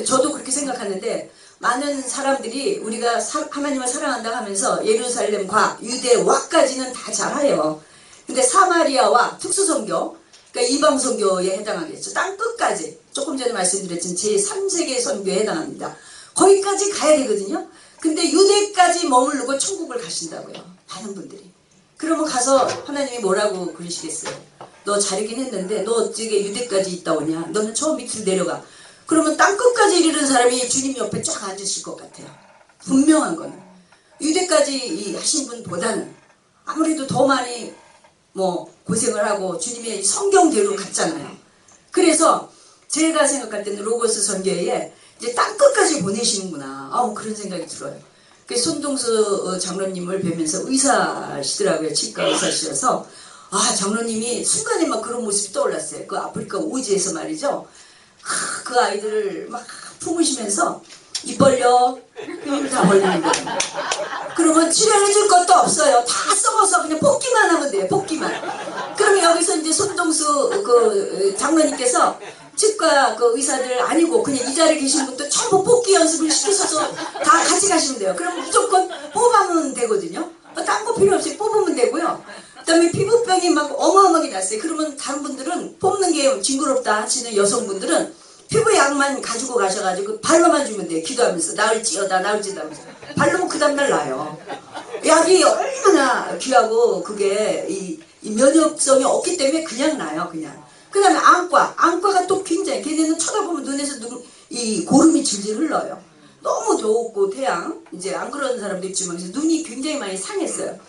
저도 그렇게 생각하는데, 많은 사람들이 우리가 하나님을 사랑한다 하면서 예루살렘과 유대와까지는 다 잘해요. 근데 사마리아와 특수선교, 그러니까 이방선교에 해당하겠죠. 땅끝까지, 조금 전에 말씀드렸지만 제3세계 선교에 해당합니다. 거기까지 가야 되거든요. 근데 유대까지 머무르고 천국을 가신다고요, 많은 분들이. 그러면 가서 하나님이 뭐라고 그러시겠어요? 너 잘하긴 했는데 너 어떻게 유대까지 있다 오냐? 너는 저 밑으로 내려가. 그러면 땅끝까지 이르는 사람이 주님 옆에 쫙 앉으실 것 같아요. 분명한 거는. 유대까지 하신 분보다는 아무래도 더 많이 뭐 고생을 하고 주님의 성경대로 갔잖아요. 그래서 제가 생각할 때는 로고스 선교회에 이제 땅끝까지 보내시는구나. 그런 생각이 들어요. 그 손동수 장로님을 뵈면서 의사시더라고요. 치과 의사시라서. 장로님이 순간에 막 그런 모습이 떠올랐어요. 그 아프리카 오지에서 말이죠. 그 아이들을 막 품으시면서 입 벌려, 입을 다 벌리는 거예요. 그러면 치료해줄 것도 없어요. 다 썩어서 그냥 뽑기만 하면 돼요. 뽑기만. 그러면 여기서 이제 손동수 그 장로님께서 치과 그 의사들 아니고 그냥 이 자리에 계신 분들 전부 뽑기 연습을 시키셔서 다 같이 가시면 돼요. 그럼 무조건 뽑으면 되거든요. 딴 거 필요 없이 뽑으면 되고요. 그 다음에 피부병이 막 어마어마하게 났어요. 그러면 다른 분들은 뽑는 게 징그럽다 하시는 여성분들은 피부 약만 가지고 가셔가지고 발로만 주면 돼요. 기도하면서 나을지어다 나을지어다 하면서 바르면 그 다음날 나요. 약이 얼마나 귀하고 그게 이 면역성이 없기 때문에 그냥 나요. 그냥. 그 다음에 안과가 또 굉장히, 걔네는 쳐다보면 눈에서 이 고름이 질질 흘러요. 너무 덥고 태양, 이제 안 그런 사람도 있지만 눈이 굉장히 많이 상했어요.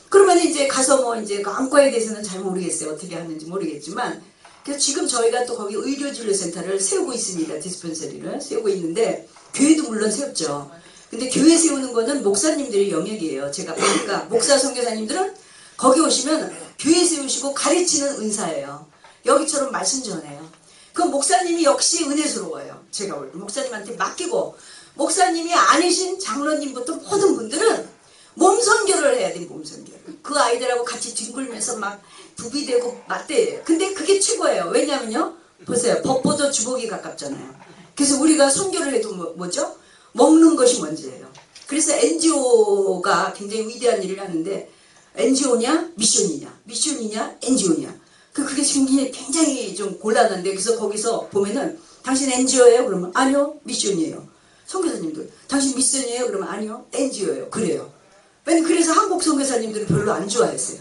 그러면 이제 가서 뭐 이제 그 안과에 대해서는 잘 모르겠어요. 어떻게 하는지 모르겠지만. 그래서 지금 저희가 또 거기 의료진료센터를 세우고 있습니다. 디스펜서리를 세우고 있는데, 교회도 물론 세웠죠. 근데 교회 세우는 거는 목사님들의 영역이에요. 제가 보니까 목사 선교사님들은 거기 오시면 교회 세우시고 가르치는 은사예요. 여기처럼 말씀 전해요. 그 목사님이 역시 은혜스러워요. 제가 목사님한테 맡기고, 목사님이 아니신 장로님부터 모든 분들은 몸선교를 해야 돼. 몸선교. 그 아이들하고 같이 뒹굴면서 막 부비대고 맞대요. 근데 그게 최고예요. 왜냐면요, 보세요. 법보다 주복이 가깝잖아요. 그래서 우리가 선교를 해도 뭐죠? 먹는 것이 먼저예요. 그래서 NGO가 굉장히 위대한 일을 하는데, NGO냐 미션이냐, 미션이냐 NGO냐, 그게 굉장히 좀 곤란한데, 그래서 거기서 보면은 당신 NGO예요? 그러면 아니요, 미션이에요. 선교사님들 당신 미션이에요? 그러면 아니요, NGO예요. 그래요. 그래서 한국 선교사님들은 별로 안 좋아했어요.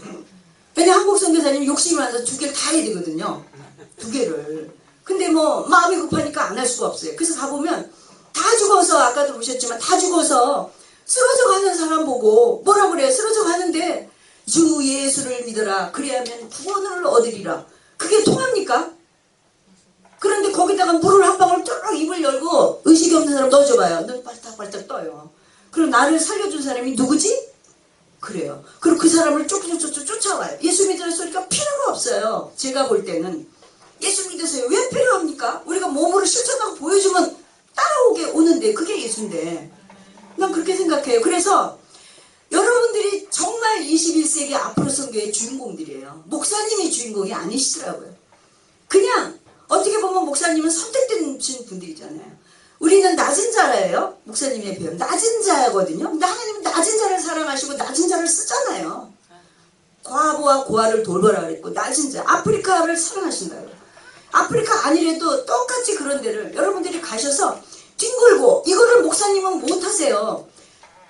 왜냐면 한국 선교사님이 욕심이 많아서 두 개를 다 해야 되거든요. 두 개를. 근데 뭐 마음이 급하니까 안 할 수가 없어요. 그래서 가보면 다 죽어서, 아까도 보셨지만 다 죽어서 쓰러져 가는 사람 보고 뭐라 그래요? 쓰러져 가는데 주 예수를 믿어라. 그래야면 구원을 얻으리라. 그게 통합니까? 그런데 거기다가 물을 한 방울 쭉 입을 열고 의식이 없는 사람 넣어줘봐요. 눈 빨딱빨딱 떠요. 그럼 나를 살려준 사람이 누구지? 그래요. 그리고 그 사람을 쫓아와요. 예수 믿으라 소리가 필요가 없어요. 제가 볼 때는 예수 믿으세요. 왜 필요합니까? 우리가 몸으로 실천하고 보여주면 따라오게 오는데 그게 예수인데. 난 그렇게 생각해요. 그래서 여러분들이 정말 21세기 앞으로 선교의 주인공들이에요. 목사님이 주인공이 아니시더라고요. 그냥 어떻게 보면 목사님은 선택된 분들이잖아요. 우리는 낮은 자예요. 목사님의 표현 낮은 자거든요. 근데 하나님은 낮은 자를 사랑하시고 낮은 자를 쓰잖아요. 과부와 고아를 돌보라 그랬고 낮은 자 아프리카를 사랑하신다고요. 아프리카 아니래도 똑같이 그런 데를 여러분들이 가셔서 뒹굴고 이거를 목사님은 못하세요.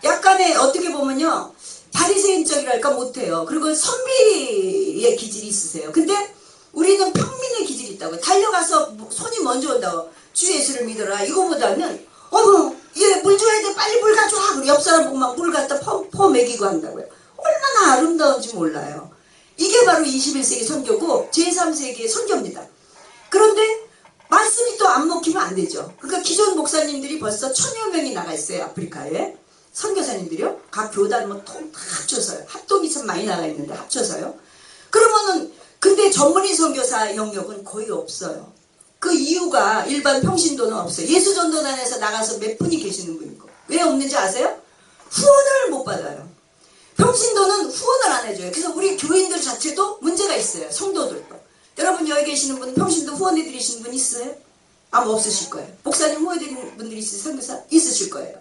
약간의 어떻게 보면요 바리새인적이랄까 못해요. 그리고 선비의 기질이 있으세요. 근데 우리는 평민의 기질이 있다고. 달려가서 손이 먼저 온다고. 주 예수를 믿어라. 이거보다는 어머 얘 물 줘야 돼. 빨리 물 가져와. 그리고 옆 사람 보면 물 갖다 퍼 먹이고 한다고요. 얼마나 아름다운지 몰라요. 이게 바로 21세기 선교고 제3세기의 선교입니다. 그런데 말씀이 또 안 먹히면 안 되죠. 그러니까 기존 목사님들이 벌써 1000여 명이 나가 있어요. 아프리카에. 선교사님들이요. 각 교단 뭐 통 다 합쳐서요. 합동이 참 많이 나가 있는데 합쳐서요. 그러면은 근데 전문의 선교사 영역은 거의 없어요. 그 이유가 일반 평신도는 없어요. 예수전도단에서 나가서 몇 분이 계시는 분이고. 왜 없는지 아세요? 후원을 못 받아요. 평신도는 후원을 안 해줘요. 그래서 우리 교인들 자체도 문제가 있어요. 성도들도. 여러분 여기 계시는 분 평신도 후원해드리시는 분 있어요? 아마 없으실 거예요. 목사님 후원해드리는 분들이 있으세요? 선교사? 있으실 거예요.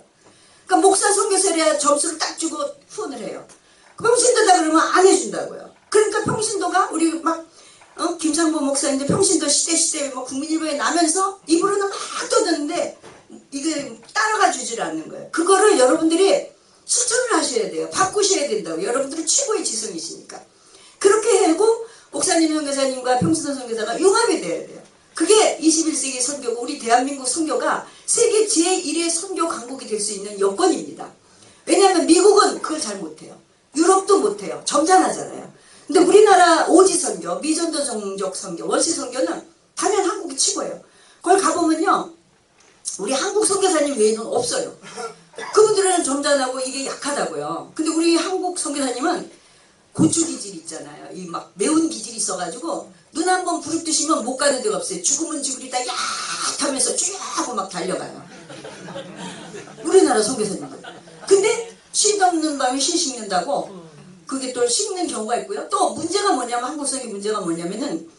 그러니까 목사 선교사래야 점수를 딱 주고 후원을 해요. 평신도다 그러면 안 해준다고요. 그러니까 평신도가 우리 막 김상보 목사님들 평신도 시대 뭐 국민일보에 나면서 입으로는 막 떠드는데 이게 따라가 주질 않는 거예요. 그거를 여러분들이 실천을 하셔야 돼요. 바꾸셔야 된다고. 여러분들은 최고의 지성이시니까. 그렇게 하고 목사님 선교사님과 평신도 선교사가 융합이 돼야 돼요. 그게 21세기 선교고 우리 대한민국 선교가 세계 제1의 선교 강국이 될 수 있는 여건입니다. 왜냐하면 미국은 그걸 잘 못해요. 유럽도 못해요. 점잖하잖아요. 근데 우리나라 오지 선교, 미전도 종족 선교, 원시 선교는 당연 한국이 최고예요. 그걸 가보면요. 우리 한국 선교사님 외에는 없어요. 그분들은 점잖하고 이게 약하다고요. 근데 우리 한국 선교사님은 고추 기질 있잖아요. 이 막 매운 기질이 있어가지고 눈 한 번 부릅뜨시면 못 가는 데가 없어요. 죽으면 죽으리다 야 하면서 쭉 하고 막 달려가요. 우리나라 선교사님들. 근데 쉰 없는 밤에 신 식는다고 그게 또 식는 경우가 있고요. 또 문제가 뭐냐면 한국 선교 문제가 뭐냐면은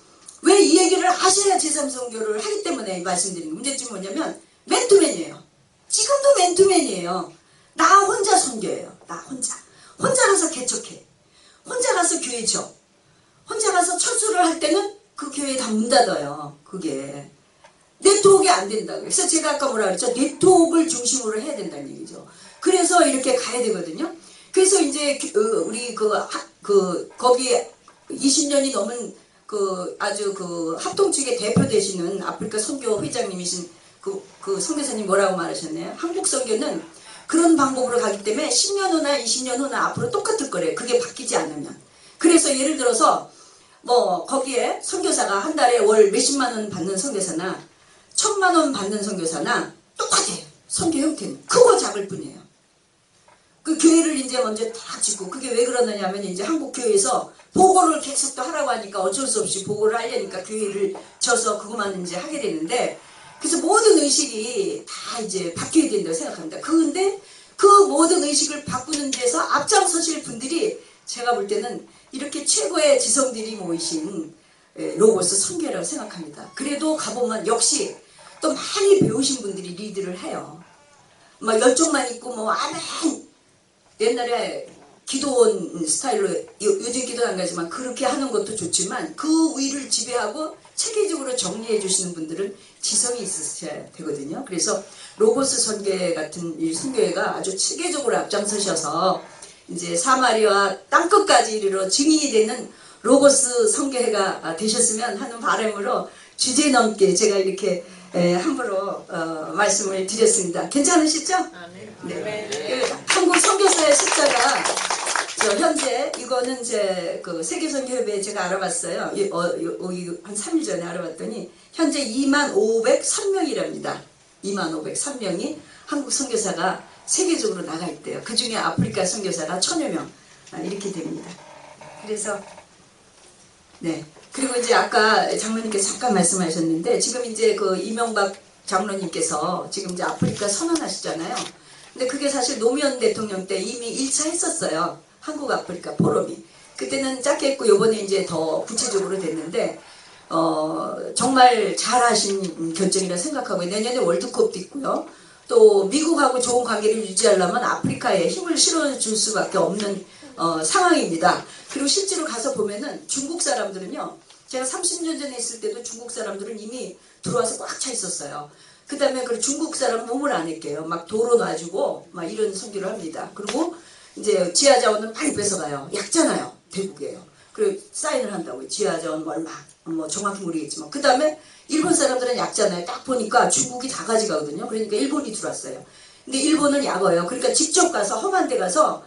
왜 이 얘기를 하셔야 제3선교를 하기 때문에 말씀드리는 문제점이 뭐냐면 맨투맨이에요. 지금도 맨투맨이에요. 나 혼자 선교예요. 나 혼자. 혼자 가서 개척해. 혼자 가서 교회 줘. 혼자 가서 철수를 할 때는 그 교회 다 문 닫아요. 그게. 네트워크가 안 된다고요. 그래서 제가 아까 뭐라 그랬죠? 네트워크를 중심으로 해야 된다는 얘기죠. 그래서 이렇게 가야 되거든요. 그래서 이제 우리 거기 20년이 넘은 아주 합동 측의 대표 되시는 아프리카 선교 회장님이신 그 선교사님 뭐라고 말하셨나요? 한국 선교는 그런 방법으로 가기 때문에 10년 후나 20년 후나 앞으로 똑같을 거래요. 그게 바뀌지 않으면. 그래서 예를 들어서 뭐 거기에 선교사가 한 달에 월 몇십만 원 받는 선교사나 1000만 원 받는 선교사나 똑같아요. 선교 형태는 크고 작을 뿐이에요. 그 교회를 이제 먼저 다 짓고 그게 왜 그러느냐면 이제 한국 교회에서 보고를 계속 또 하라고 하니까 어쩔 수 없이 보고를 하려니까 교회를 져서 그것만 이제 하게 되는데 그래서 모든 의식이 다 이제 바뀌어야 된다고 생각합니다. 그런데 그 모든 의식을 바꾸는 데서 앞장서실 분들이 제가 볼 때는 이렇게 최고의 지성들이 모이신 로고스 선교라고 생각합니다. 그래도 가보면 역시 또 많이 배우신 분들이 리드를 해요. 막 열정만 있고 뭐 아멘 옛날에 기도원 스타일로 요즘 기도는 안 가지만 그렇게 하는 것도 좋지만 그 위를 지배하고 체계적으로 정리해 주시는 분들은 지성이 있으셔야 되거든요. 그래서 로고스 선교회 같은 이 선교회가 아주 체계적으로 앞장서셔서 이제 사마리아 땅끝까지 이르러 증인이 되는 로고스 선교회가 되셨으면 하는 바람으로 주제넘게 제가 이렇게 함부로 말씀을 드렸습니다. 괜찮으시죠? 네. 한국 선교사의 숫자가 현재 이거는 이제 그 세계선교협회에 제가 알아봤어요. 한 3일 전에 알아봤더니 현재 2503명이랍니다. 2503명이 한국 선교사가 세계적으로 나가 있대요. 그 중에 아프리카 선교사가 1000여 명, 이렇게 됩니다. 그래서 네. 그리고 이제 아까 장로님께서 잠깐 말씀하셨는데 지금 이제 그 이명박 장로님께서 지금 이제 아프리카 선언하시잖아요. 근데 그게 사실 노무현 대통령 때 이미 1차 했었어요. 한국 아프리카 포럼이. 그때는 짧게 했고 요번에 이제 더 구체적으로 됐는데 정말 잘하신 결정이라 생각하고 내년에 월드컵도 있고요. 또 미국하고 좋은 관계를 유지하려면 아프리카에 힘을 실어줄 수밖에 없는 상황입니다. 그리고 실제로 가서 보면은 중국 사람들은요. 제가 30년 전에 있을 때도 중국 사람들은 이미 들어와서 꽉 차 있었어요. 그 다음에 그 중국 사람 몸을 안 할게요. 막 도로 놔주고 막 이런 선교를 합니다. 그리고 이제 지하 자원을 많이 뺏어가요. 약잖아요. 대국이에요. 그리고 사인을 한다고요. 지하 자원 얼마 뭐 정확히 모르겠지만 그 다음에 일본 사람들은 약잖아요. 딱 보니까 중국이 다 가져가거든요. 그러니까 일본이 들어왔어요. 근데 일본은 약어요. 그러니까 직접 가서 험한 데 가서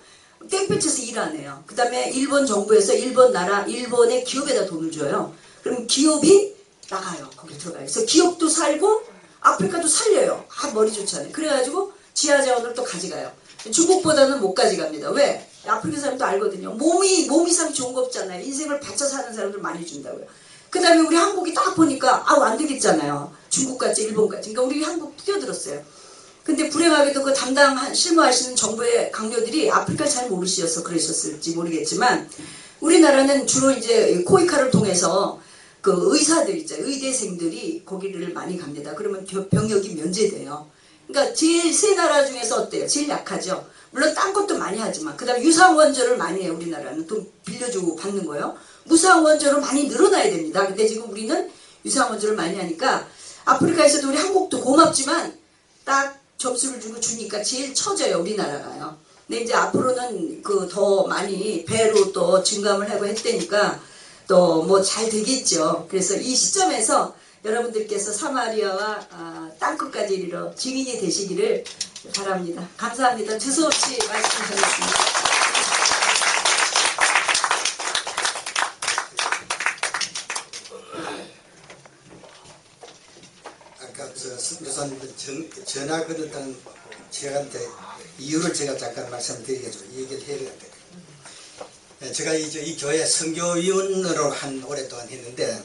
땡볕에서 일 안 해요. 그 다음에 일본 정부에서 일본 나라, 일본의 기업에다 돈을 줘요. 그럼 기업이 나가요. 거기 들어가요. 그래서 기업도 살고 아프리카도 살려요. 아, 머리 좋잖아요. 그래가지고 지하 자원을 또 가져가요. 중국보다는 못 가져갑니다. 왜? 아프리카 사람도 알거든요. 몸이 상 좋은 거 없잖아요. 인생을 바쳐 사는 사람들 많이 준다고요. 그 다음에 우리 한국이 딱 보니까 안 되겠잖아요. 중국같이 일본같이. 그러니까 우리 한국 뛰어들었어요. 근데 불행하게도 그 실무하시는 정부의 강요들이 아프리카 잘 모르셔서 그러셨을지 모르겠지만 우리나라는 주로 이제 코이카를 통해서 그 의사들 있죠. 의대생들이 거기를 많이 갑니다. 그러면 병역이 면제돼요. 그러니까 제일 세 나라 중에서 어때요? 제일 약하죠. 물론 딴 것도 많이 하지만 그 다음에 유상원조를 많이 해요. 우리나라는 돈 빌려주고 받는 거예요. 무상원조로 많이 늘어나야 됩니다. 근데 지금 우리는 유상원조를 많이 하니까 아프리카에서도 우리 한국도 고맙지만 딱 점수를 주니까 제일 처져요. 우리나라가요. 근데 이제 앞으로는 그 더 많이 배로 또 증감을 하고 했다니까 또 뭐 잘 되겠죠. 그래서 이 시점에서 여러분들께서 사마리아와 땅끝까지 이르러 증인이 되시기를 바랍니다. 감사합니다. 두서없이 말씀 드렸습니다. 아까 선교사님들 전화 걸었다는 저한테 이유를 제가 잠깐 말씀드리겠죠. 이 얘기를 해야 되겠다. 제가 이 교회 선교위원으로 한 오랫동안 했는데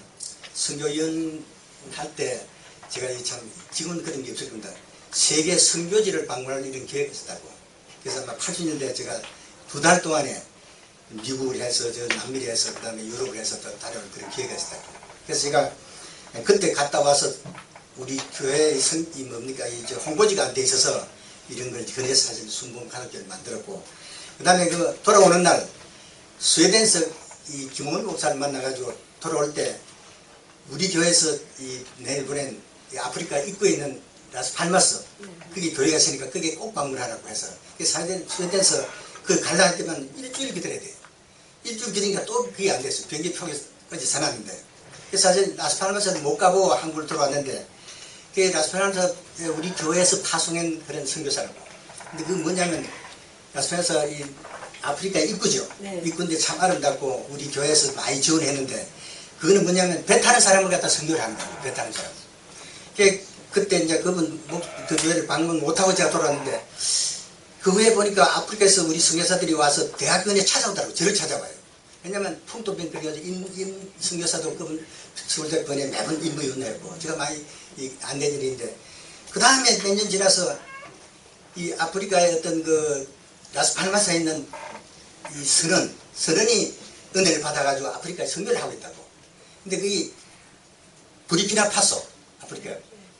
선교위원 할 때 제가 참 지금은 그런 게 없을 겁니다. 세계 선교지를 방문할 이런 계획이 있었다고. 그래서 아마 80년대 제가 2달 동안에 미국을 해서 남미를 해서 그 다음에 유럽을 해서 또 다녀올 그런 계획이 있었다고. 그래서 제가 그때 갔다 와서 우리 교회의 홍보지가 안 돼 있어서 이런 걸 그래서 사실 순봉 가족교를 만들었고 그 다음에 그 돌아오는 날 스웨덴에서 이 김홍원 목사를 만나가지고 돌아올 때 우리 교회에서 내일 보낸 아프리카 입구에 있는 라스팔마스 그게 교회가 있으니까 그게 꼭 방문하라고 해서 스웨덴에서 그 갈라 할 때만 일주일 기다려야 돼요. 일주일 기다리니까 또 그게 안 됐어요. 비행기 표기까지 사놨는데 그래서 사실 라스팔마스는 못 가고 한국을 들어왔는데 그게 라스팔마스 우리 교회에서 파송한 그런 선교사라고. 근데 그게 뭐냐면 라스팔마스 이 아프리카 입구죠. 네. 입구인데 참 아름답고 우리 교회에서 많이 지원했는데 그거는 뭐냐면 배 타는 사람을 갖다 선교를 하는 거예요. 배 타는 사람. 그때 이제 그분 그 교회를 방문 못하고 제가 돌아왔는데 그 후에 보니까 아프리카에서 우리 선교사들이 와서 대학원에 찾아오더라고요. 저를 찾아와요. 왜냐면 풍토병 그래가지고 임 선교사도 그분 서울대학원에 매번 임무위원회였고 제가 많이 안내는 일인데 그 다음에 몇 년 지나서 이 아프리카의 어떤 그 라스팔마스에 있는 이 선원이 은혜를 받아가지고 아프리카에 선교를 하고 있다고. 근데 그게 부르키나파소 아프리카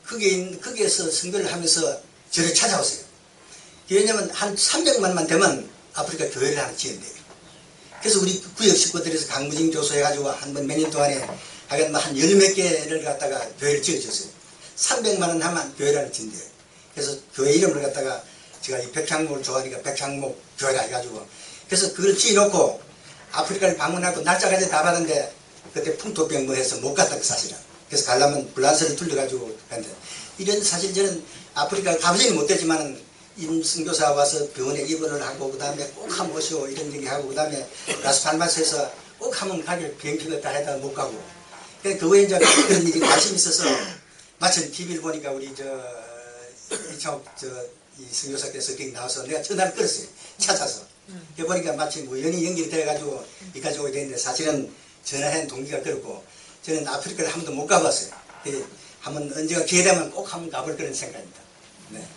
거기에서 선교를 하면서 저를 찾아오세요. 왜냐면 한 300만만 되면 아프리카 교회를 하나 지은대요. 그래서 우리 구역 식구들에서 강무징 조소해가지고 한 번 몇 년 동안에 하여간 한 10몇 개를 갖다가 교회를 지어줬어요. 300만 원 하면 교회를 하나 지은대요. 그래서 교회 이름을 갖다가 제가 이 백향목을 좋아하니까 백향목 교회가 해가지고 그래서 그걸 지어놓고 아프리카를 방문하고 날짜까지 다 받았는데 그때 풍토병 뭐 해서 못 갔다 사실은. 그래서 가려면 불란서를 tur려가지고 갔는데 이런 사실 저는 아프리카 가보지는 못했지만은 임선교사 와서 병원에 입원을 하고 그 다음에 꼭 한번 오시고 이런 얘기 하고 그 다음에 라스팔마스에서 꼭 한번 가길 비행기를 다 해다 못 가고 그 후에 이제 그런 일이 관심이 있어서 마침 TV를 보니까 우리 이창옥 이 선교사께서 거기 나와서 내가 전화를 걸었어요. 찾아서 해보니까 마치 우연히 연결돼가지고 여기까지 오게 됐는데 사실은 전화한 동기가 그렇고 저는 아프리카를 한 번도 못 가봤어요. 한번 언제가 기회 되면 꼭 한번 가볼 그런 생각입니다. 네.